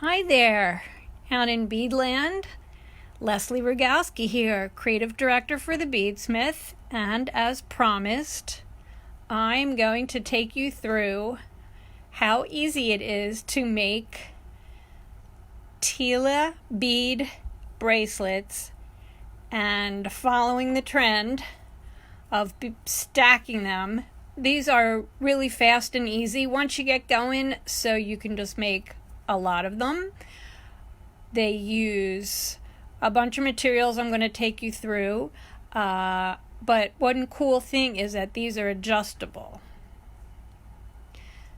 Hi there, out in Beadland. Leslie Rogalski here, Creative Director for the Beadsmith, and as promised, I'm going to take you through how easy it is to make Tila bead bracelets and following the trend of stacking them. These are really fast and easy once you get going, so you can just make a lot of them. They use a bunch of materials I'm going to take you through, but one cool thing is that these are adjustable.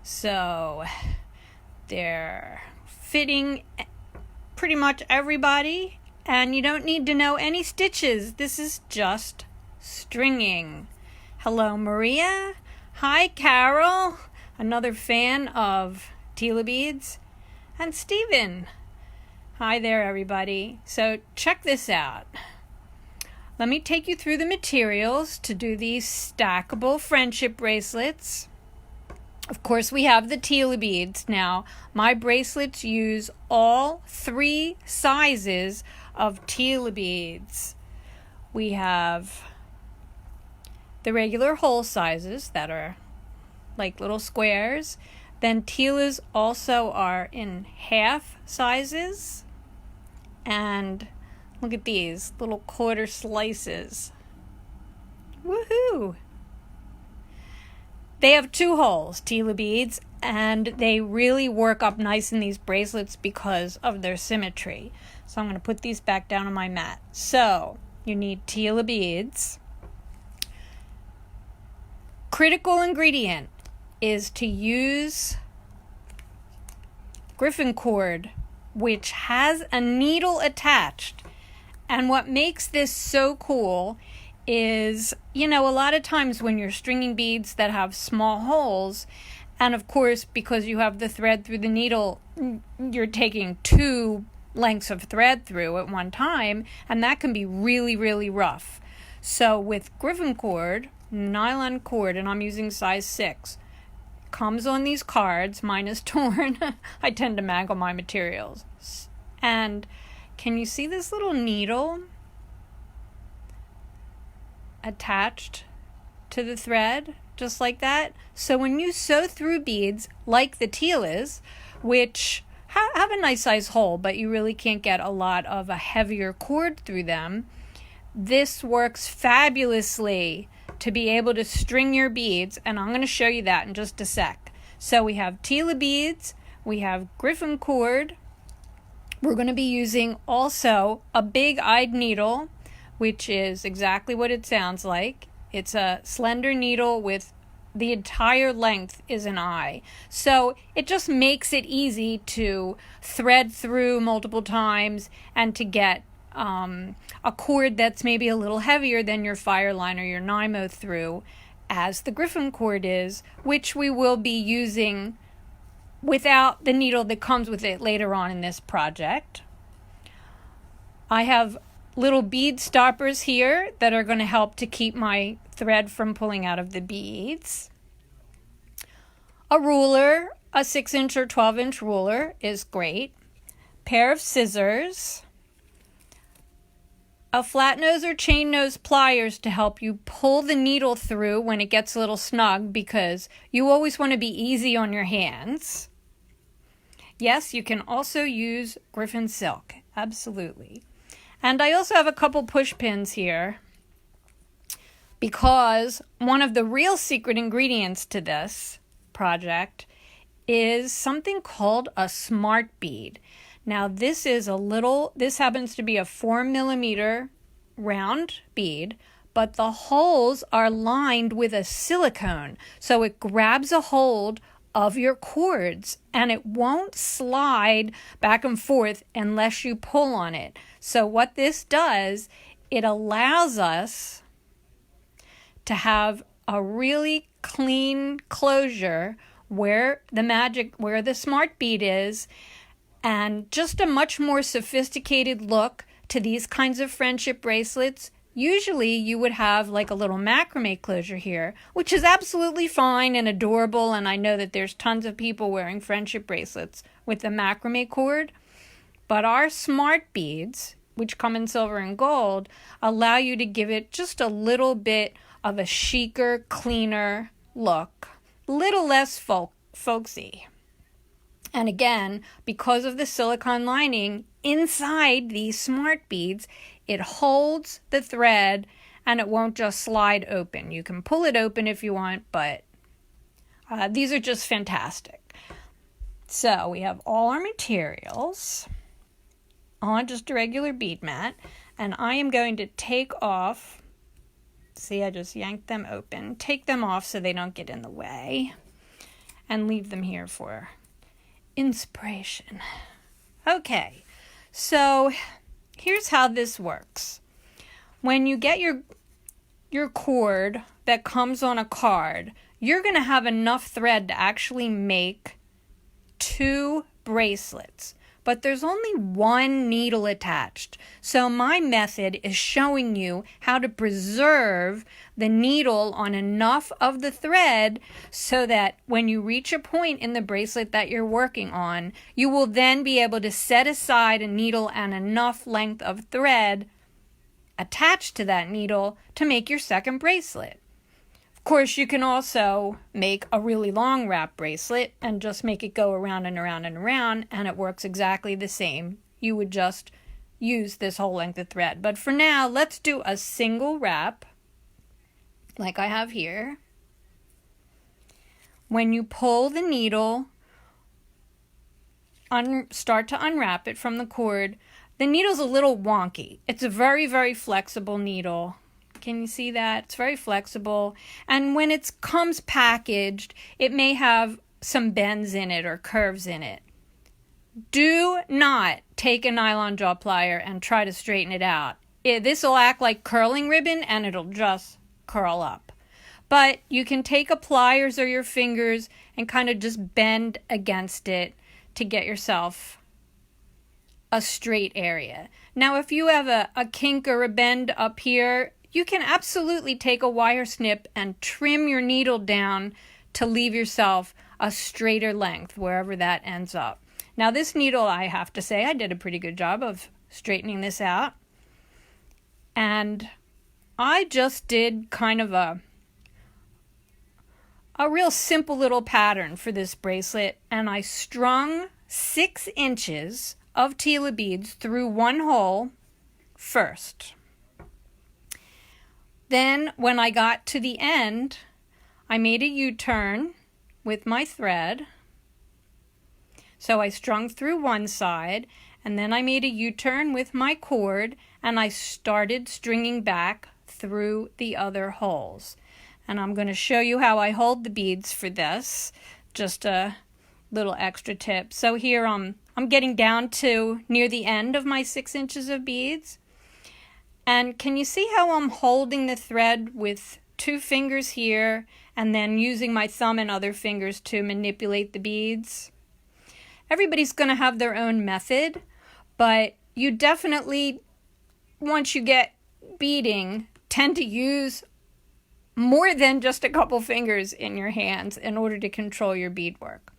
So they're fitting pretty much everybody, and you don't need to know any stitches. This is just stringing. Hello, Maria. Hi, Carol, another fan of Tila Beads. And Stephen. Hi there, everybody. So check this out. Let me take you through the materials to do these stackable friendship bracelets. Of course, we have the Tila beads. Now, my bracelets use all 3 sizes of Tila beads. We have the regular hole sizes that are like little squares. Then Tilas also are in half sizes. And look at these little quarter slices. Woohoo! They have 2 holes, Tila beads, and they really work up nice in these bracelets because of their symmetry. So I'm going to put these back down on my mat. So you need Tila beads. Critical ingredient is to use Griffin cord, which has a needle attached. And what makes this so cool is, a lot of times when you're stringing beads that have small holes, and of course, because you have the thread through the needle, you're taking 2 lengths of thread through at one time, and that can be really, really rough. So with Griffin cord, nylon cord, and I'm using size 6, comes on these cards. Mine is torn. I tend to mangle my materials. And can you see this little needle attached to the thread? Just like that. So when you sew through beads like the Tilas, which have a nice size hole, but you really can't get a lot of a heavier cord through them, this works fabulously to be able to string your beads, and I'm going to show you that in just a sec. So we have Tila beads, we have Griffin cord. We're going to be using also a big-eyed needle, which is exactly what it sounds like. It's a slender needle with the entire length is an eye. So it just makes it easy to thread through multiple times and to get a cord that's maybe a little heavier than your Fireline or your Nymo through, as the Griffin cord is, which we will be using without the needle that comes with it later on in this project. I have little bead stoppers here that are going to help to keep my thread from pulling out of the beads. A ruler, a 6-inch or 12-inch ruler is great. Pair of scissors. A flat nose or chain nose pliers to help you pull the needle through when it gets a little snug, because you always want to be easy on your hands. Yes, you can also use Griffin silk, absolutely. And I also have a couple push pins here, because one of the real secret ingredients to this project is something called a smart bead. Now this happens to be a 4mm round bead, but the holes are lined with a silicone. So it grabs a hold of your cords and it won't slide back and forth unless you pull on it. So what this does, it allows us to have a really clean closure where the smart bead is, and just a much more sophisticated look to these kinds of friendship bracelets Usually you would have like a little macrame closure here, which is absolutely fine and adorable, and I know that there's tons of people wearing friendship bracelets with the macrame cord, but our smart beads, which come in silver and gold, allow you to give it just a little bit of a chicer, cleaner look, a little less folksy. And again, because of the silicone lining inside these smart beads, it holds the thread and it won't just slide open. You can pull it open if you want, but these are just fantastic. So we have all our materials on just a regular bead mat, and I am going to take off, see, I just yanked them open, take them off so they don't get in the way, and leave them here for inspiration. Okay, so here's how this works. When you get your cord that comes on a card, you're going to have enough thread to actually make 2 bracelets. But there's only 1 needle attached. So my method is showing you how to preserve the needle on enough of the thread so that when you reach a point in the bracelet that you're working on, you will then be able to set aside a needle and enough length of thread attached to that needle to make your second bracelet. Of course, you can also make a really long wrap bracelet and just make it go around and around and around, and it works exactly the same. You would just use this whole length of thread. But for now, let's do a single wrap like I have here. When you pull the needle, start to unwrap it from the cord, the needle's a little wonky. It's a very, very flexible needle. Can you see that? It's very flexible. And when it comes packaged, it may have some bends in it or curves in it. Do not take a nylon jaw plier and try to straighten it out. This will act like curling ribbon and it'll just curl up. But you can take a pliers or your fingers and kind of just bend against it to get yourself a straight area. Now, if you have a kink or a bend up here, you can absolutely take a wire snip and trim your needle down to leave yourself a straighter length wherever that ends up. Now this needle, I have to say, I did a pretty good job of straightening this out. And I just did kind of a real simple little pattern for this bracelet, and I strung 6 inches of Tila beads through one hole first. Then when I got to the end, I made a U-turn with my thread. So I strung through one side, and then I made a U-turn with my cord, and I started stringing back through the other holes. And I'm going to show you how I hold the beads for this, just a little extra tip. So here I'm getting down to near the end of my 6 inches of beads. And can you see how I'm holding the thread with 2 fingers here and then using my thumb and other fingers to manipulate the beads? Everybody's going to have their own method, but you definitely, once you get beading, tend to use more than just a couple fingers in your hands in order to control your beadwork.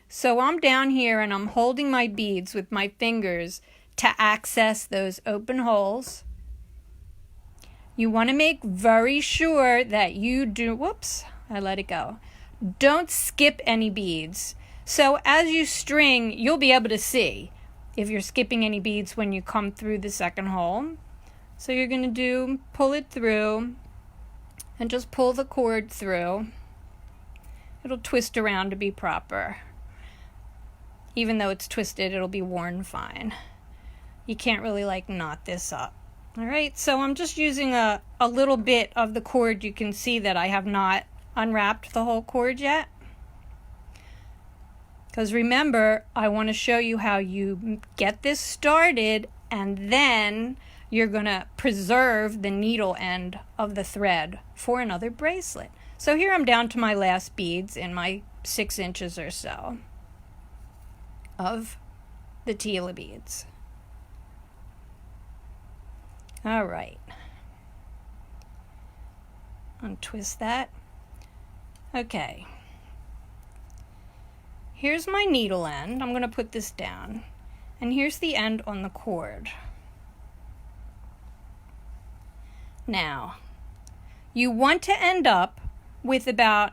So I'm down here and I'm holding my beads with my fingers to access those open holes. You want to make very sure that you do, whoops, I let it go. Don't skip any beads. So as you string, you'll be able to see if you're skipping any beads when you come through the second hole. So you're going to pull it through and just pull the cord through. It'll twist around to be proper. Even though it's twisted, it'll be worn fine. You can't really knot this up. All right, so I'm just using a little bit of the cord. You can see that I have not unwrapped the whole cord yet. Because remember, I want to show you how you get this started, and then you're going to preserve the needle end of the thread for another bracelet. So here I'm down to my last beads in my 6 inches or so of the Tila beads. All right. untwist that. Okay. Here's my needle end. I'm going to put this down. And here's the end on the cord. Now, you want to end up with about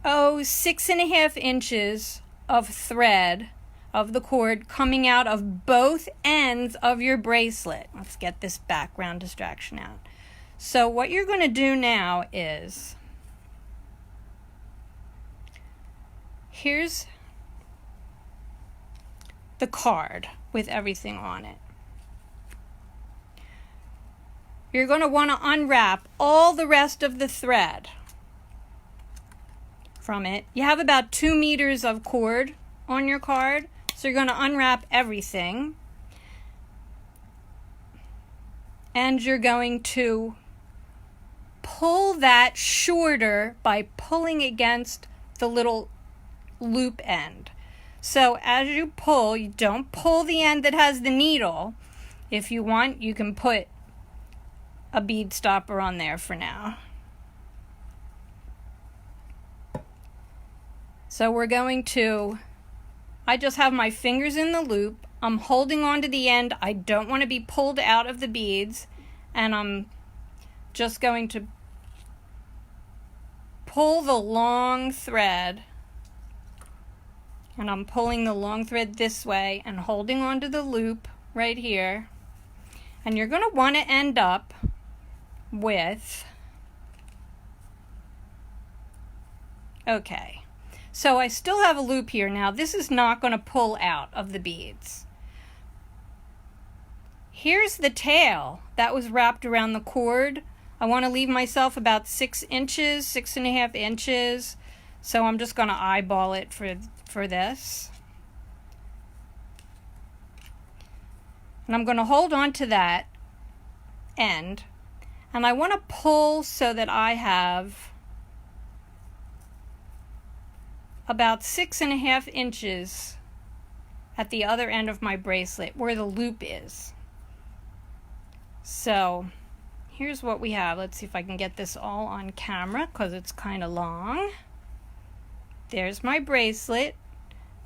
6.5 inches of thread of the cord coming out of both ends of your bracelet. Let's get this background distraction out. So what you're going to do now is, here's the card with everything on it. You're going to want to unwrap all the rest of the thread from it. You have about 2 meters of cord on your card, so you're going to unwrap everything. And you're going to pull that shorter by pulling against the little loop end. So as you pull, you don't pull the end that has the needle. If you want, you can put a bead stopper on there for now. So we're going to, I just have my fingers in the loop. I'm holding on to the end. I don't want to be pulled out of the beads. And I'm just going to pull the long thread. And I'm pulling the long thread this way and holding onto the loop right here. And you're going to want to end up with, okay, so I still have a loop here. Now this is not going to pull out of the beads. Here's the tail that was wrapped around the cord. I want to leave myself about 6 inches, 6.5 inches. So I'm just going to eyeball it for this. And I'm going to hold on to that end. And I want to pull so that I have about 6.5 inches at the other end of my bracelet where the loop is. So here's what we have. Let's see if I can get this all on camera because it's kind of long. There's my bracelet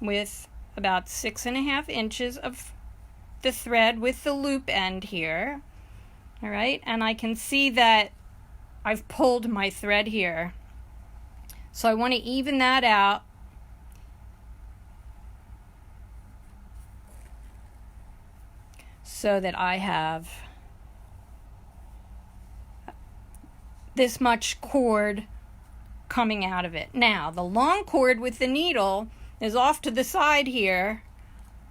with about 6.5 inches of the thread with the loop end here. All right, and I can see that I've pulled my thread here. So I want to even that out. So that I have this much cord coming out of it. Now, the long cord with the needle is off to the side here.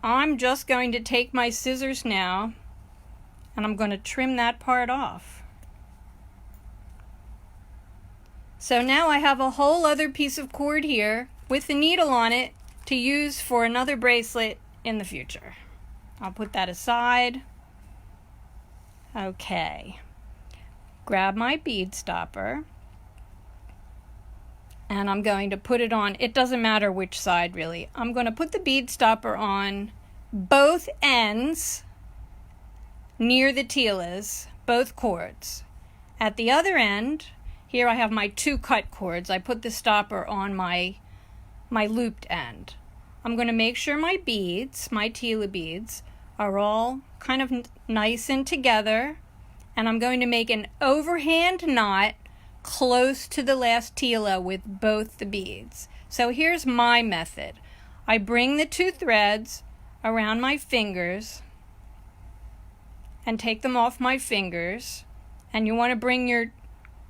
I'm just going to take my scissors now and I'm going to trim that part off. So now I have a whole other piece of cord here with the needle on it to use for another bracelet in the future. I'll put that aside. Okay. Grab my bead stopper. And I'm going to put it on, it doesn't matter which side really. I'm going to put the bead stopper on both ends near the tilas, both cords. At the other end, here I have my 2 cut cords. I put the stopper on my looped end. I'm going to make sure my beads, my Tila beads, are all kind of nice and together. And I'm going to make an overhand knot close to the last Tila with both the beads. So here's my method. I bring the 2 threads around my fingers and take them off my fingers. And you want to bring your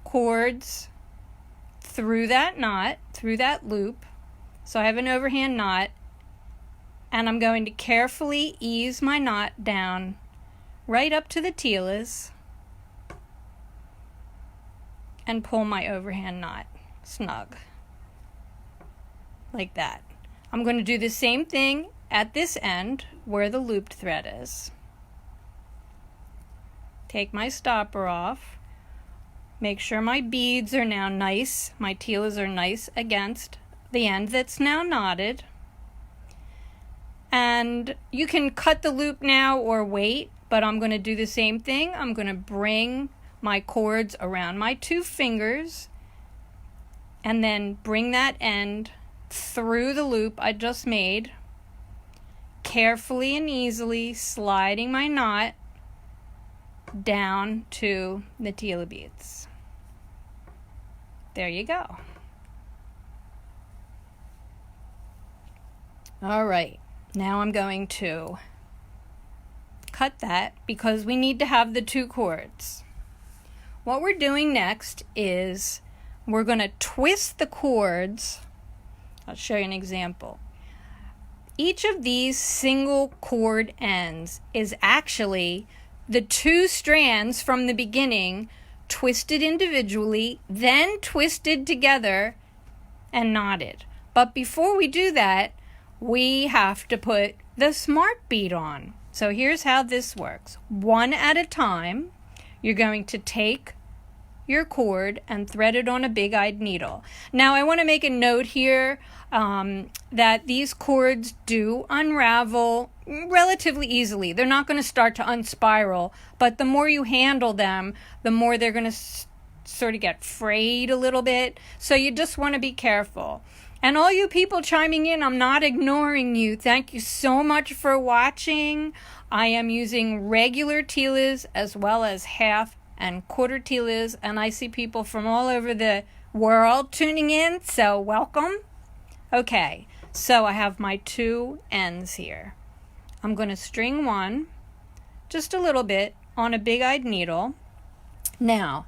cords through that knot, through that loop. So I have an overhand knot. And I'm going to carefully ease my knot down right up to the tilas and pull my overhand knot snug like that. I'm going to do the same thing at this end where the looped thread is. Take my stopper off. Make sure my beads are now nice, my tilas are nice against the end that's now knotted. And you can cut the loop now or wait, but I'm going to do the same thing. I'm going to bring my cords around my 2 fingers and then bring that end through the loop I just made, carefully and easily sliding my knot down to the Tila beads. There you go. All right, now I'm going to cut that because we need to have the 2 cords. What we're doing next is we're going to twist the cords. I'll show you an example. Each of these single cord ends is actually the 2 strands from the beginning twisted individually, then twisted together and knotted. But before we do that, we have to put the smart bead on. So here's how this works. One at a time, you're going to take your cord and thread it on a big-eyed needle. Now I want to make a note here that these cords do unravel relatively easily. They're not going to start to unspiral, but the more you handle them, the more they're going to sort of get frayed a little bit. So you just want to be careful. And all you people chiming in, I'm not ignoring you. Thank you so much for watching. I am using regular Tilas as well as half and quarter Tilas, and I see people from all over the world tuning in, so welcome. Okay, so I have my 2 ends here. I'm going to string one, just a little bit, on a big-eyed needle. Now,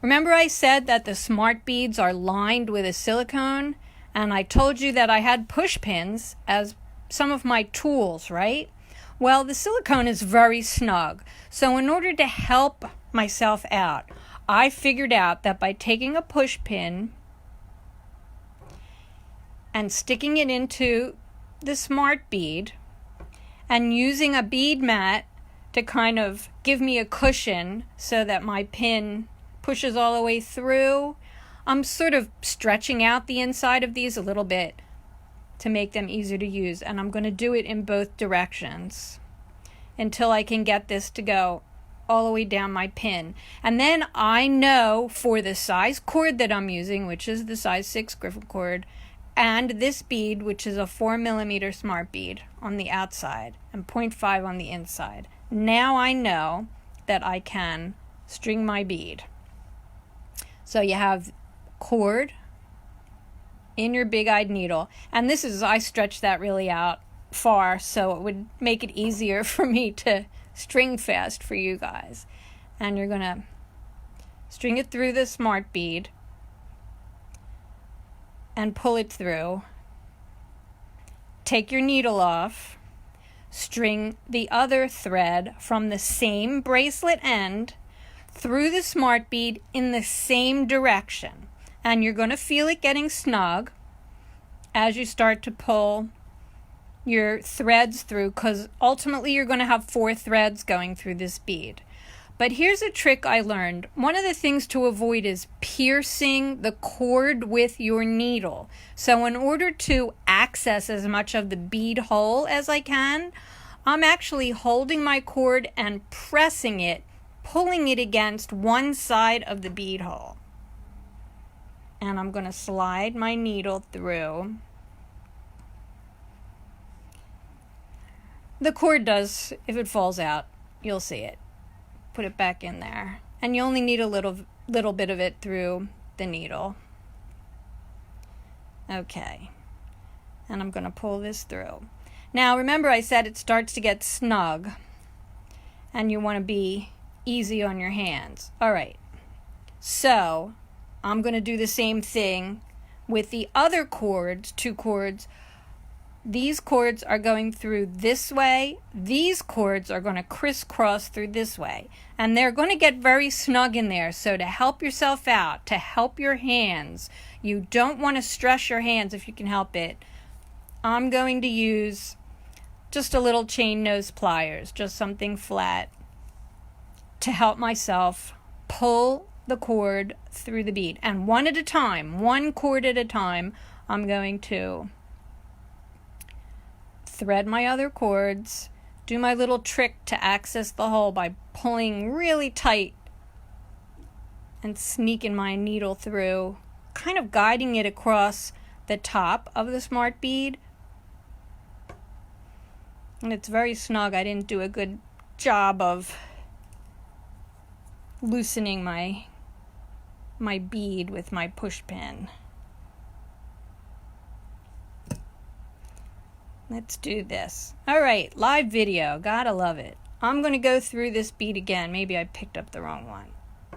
remember I said that the smart beads are lined with a silicone, and I told you that I had push pins as some of my tools, right? Well, the silicone is very snug, so in order to help myself out, I figured out that by taking a push pin and sticking it into the smart bead and using a bead mat to kind of give me a cushion so that my pin pushes all the way through, I'm sort of stretching out the inside of these a little bit to make them easier to use, and I'm going to do it in both directions until I can get this to go all the way down my pin. And then I know for the size cord that I'm using, which is the size 6 Griffin cord, and this bead, which is a 4mm smart bead on the outside and 0.5 on the inside, now I know that I can string my bead. So you have cord in your big-eyed needle, and this is, I stretched that really out far so it would make it easier for me to string fast for you guys. And you're gonna string it through the smart bead and pull it through. Take your needle off, string the other thread from the same bracelet end through the smart bead in the same direction, and you're going to feel it getting snug as you start to pull your threads through, because ultimately you're going to have 4 threads going through this bead. But here's a trick I learned. One of the things to avoid is piercing the cord with your needle. So in order to access as much of the bead hole as I can, I'm actually holding my cord and pressing it, pulling it against one side of the bead hole. And I'm going to slide my needle through. The cord does, if it falls out, you'll see it. Put it back in there. And you only need a little bit of it through the needle. Okay. And I'm going to pull this through. Now remember I said it starts to get snug. And you want to be easy on your hands. Alright. So I'm going to do the same thing with the other cords, 2 cords. These cords are going through this way. These cords are going to crisscross through this way. And they're going to get very snug in there. So to help yourself out, to help your hands, you don't want to stress your hands if you can help it. I'm going to use just a little chain nose pliers, just something flat, to help myself pull the cord through the bead. And one at a time, 1 cord at a time, I'm going to thread my other cords, do my little trick to access the hole by pulling really tight and sneaking my needle through, kind of guiding it across the top of the smart bead. And it's very snug. I didn't do a good job of loosening my bead with my push pin. Let's do this. All right, live video. Gotta love it. I'm going to go through this bead again. Maybe I picked up the wrong one.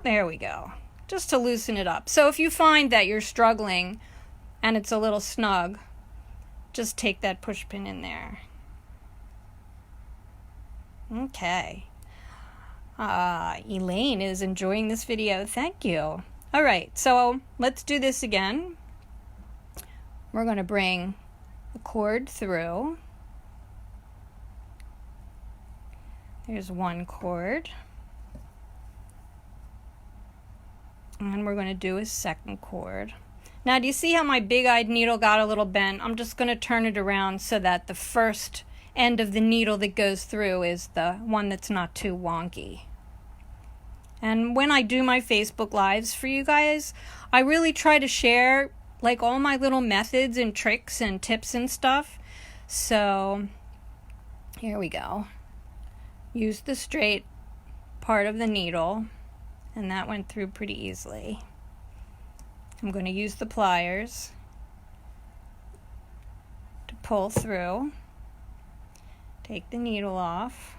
There we go. Just to loosen it up. So if you find that you're struggling and it's a little snug, just take that push pin in there. Okay. Elaine is enjoying this video. Thank you. All right, so let's do this again. We're going to bring the cord through. There's one cord. And we're going to do a second cord. Now, do you see how my big-eyed needle got a little bent? I'm just going to turn it around so that the first end of the needle that goes through is the one that's not too wonky. And when I do my Facebook Lives for you guys, I really try to share like all my little methods and tricks and tips and stuff. So here we go. Use the straight part of the needle, and that went through pretty easily. I'm going to use the pliers to pull through. Take the needle off.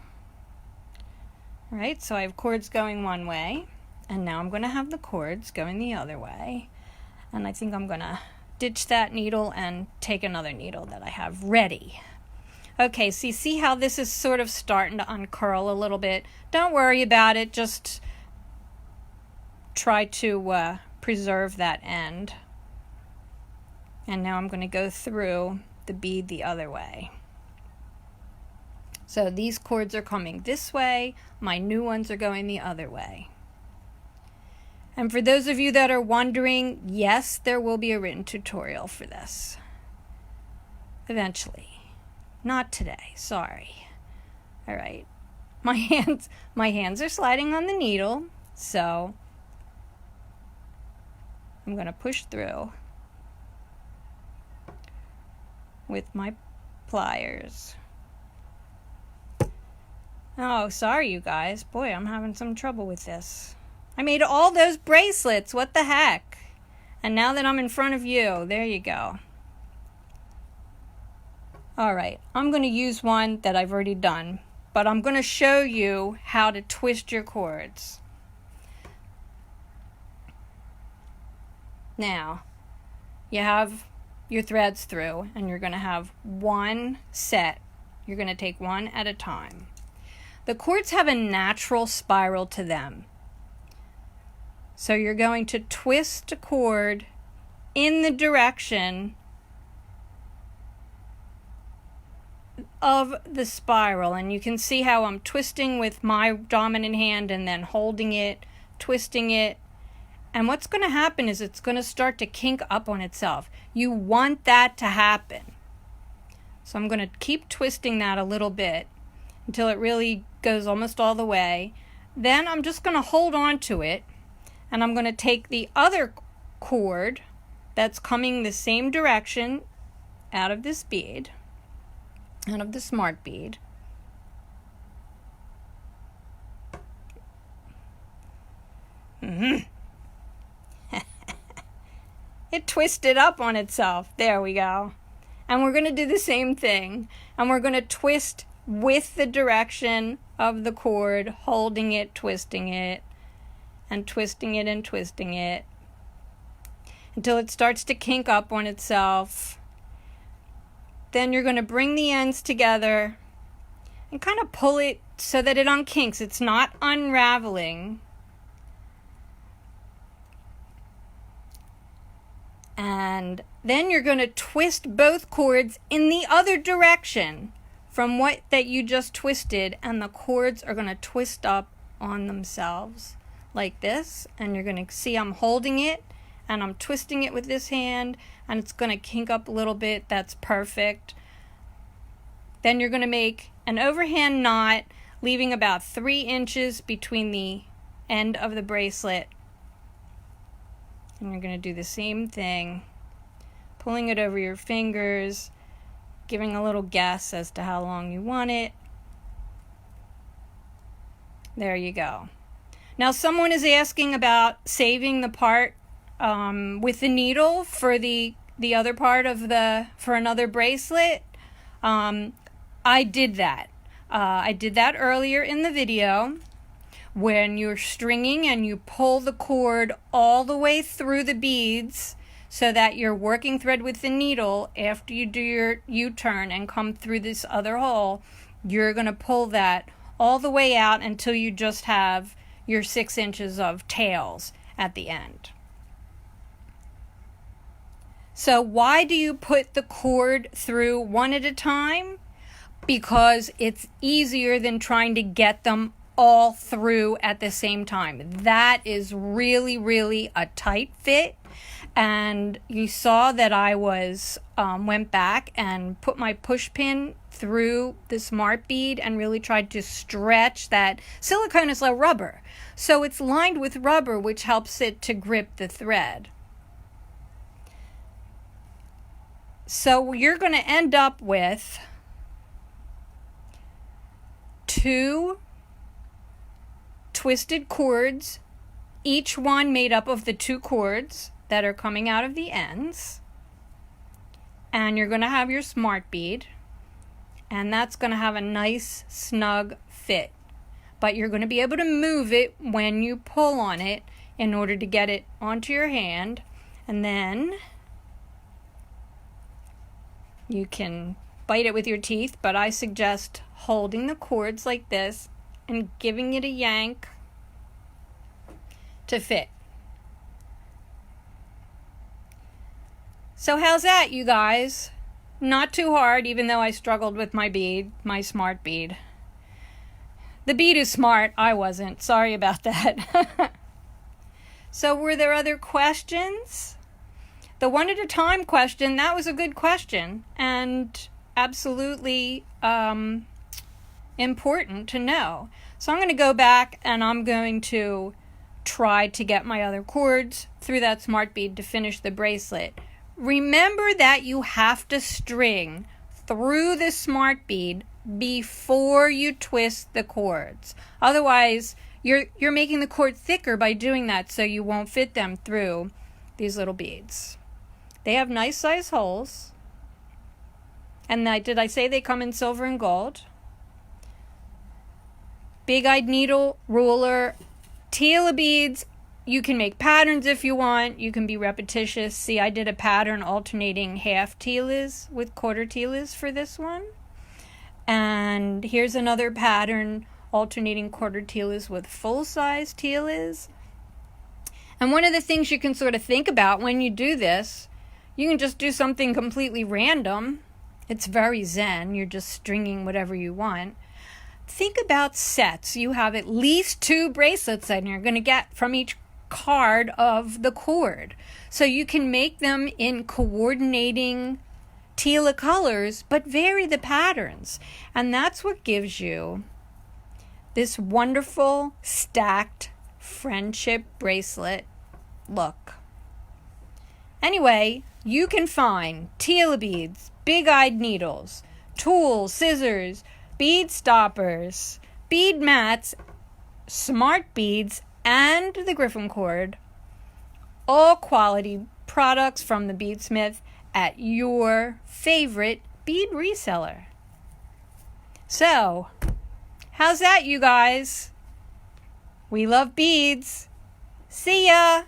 All right, so I have cords going one way, and now I'm going to have the cords going the other way. And I think I'm going to ditch that needle and take another needle that I have ready. Okay, so you see how this is sort of starting to uncurl a little bit. Don't worry about it. Just try to preserve that end. And now I'm going to go through the bead the other way. So these cords are coming this way. My new ones are going the other way. And for those of you that are wondering, yes, there will be a written tutorial for this. Eventually. Not today, sorry. All right. My hands are sliding on the needle, so I'm going to push through with my pliers. Oh, sorry you guys. Boy, I'm having some trouble with this. I made all those bracelets. What the heck? And now that I'm in front of you, there you go. All right, I'm going to use one that I've already done, but I'm going to show you how to twist your cords. Now, you have your threads through, and you're going to have one set. You're going to take one at a time. The cords have a natural spiral to them. So you're going to twist a cord in the direction of the spiral. And you can see how I'm twisting with my dominant hand and then holding it, twisting it. And what's going to happen is it's going to start to kink up on itself. You want that to happen. So I'm going to keep twisting that a little bit until it really goes almost all the way. Then I'm just going to hold on to it, and I'm going to take the other cord that's coming the same direction out of this bead, out of the smart bead. It twisted up on itself. There we go. And we're going to do the same thing. And we're going to twist with the direction of the cord, holding it, twisting it, and twisting it and twisting it until it starts to kink up on itself. Then you're going to bring the ends together and kind of pull it so that it unkinks. It's not unraveling. And then you're going to twist both cords in the other direction from what that you just twisted, and the cords are going to twist up on themselves like this. And you're going to see I'm holding it and I'm twisting it with this hand, and it's going to kink up a little bit. That's perfect. Then you're going to make an overhand knot, leaving about 3 inches between the end of the bracelet And you're going to do the same thing, pulling it over your fingers, giving a little guess as to how long you want it. There you go. Now someone is asking about saving the part with the needle for the other part of for another bracelet. I did that. I did that earlier in the video when you're stringing and you pull the cord all the way through the beads so that your working thread with the needle, after you do your U-turn and come through this other hole, you're going to pull that all the way out until you just have your 6 inches of tails at the end. So why do you put the cord through one at a time? Because it's easier than trying to get them all through at the same time. That is really, really a tight fit. And you saw that I went back and put my push pin through the smart bead and really tried to stretch that. Silicone is like rubber, so it's lined with rubber, which helps it to grip the thread. So you're going to end up with 2 twisted cords, each one made up of the 2 cords that are coming out of the ends. And you're going to have your smart bead, and that's going to have a nice snug fit. But you're going to be able to move it when you pull on it in order to get it onto your hand. And then you can bite it with your teeth, but I suggest holding the cords like this and giving it a yank to fit. So how's that, you guys? Not too hard, even though I struggled with my bead, my smart bead. The bead is smart, I wasn't. Sorry about that. So were there other questions? The one at a time question, that was a good question and absolutely important to know. So I'm going to go back and I'm going to try to get my other cords through that smart bead to finish the bracelet. Remember that you have to string through the smart bead before you twist the cords. Otherwise, you're making the cord thicker by doing that, so you won't fit them through these little beads. They have nice size holes. And did I say they come in silver and gold? Big-eyed needle, ruler, Tila beads. You can make patterns if you want. You can be repetitious. See, I did a pattern alternating half Tilas with quarter Tilas for this one. And here's another pattern alternating quarter Tilas with full-size Tilas. And one of the things you can sort of think about when you do this, you can just do something completely random. It's very zen. You're just stringing whatever you want. Think about sets. You have at least 2 bracelets that you're going to get from each card of the cord. So you can make them in coordinating Tila colors, but vary the patterns. And that's what gives you this wonderful stacked friendship bracelet look. Anyway, you can find Tila beads, big-eyed needles, tools, scissors, bead stoppers, bead mats, smart beads, and the Griffin cord, all quality products from the Beadsmith at your favorite bead reseller. So, how's that, you guys? We love beads. See ya!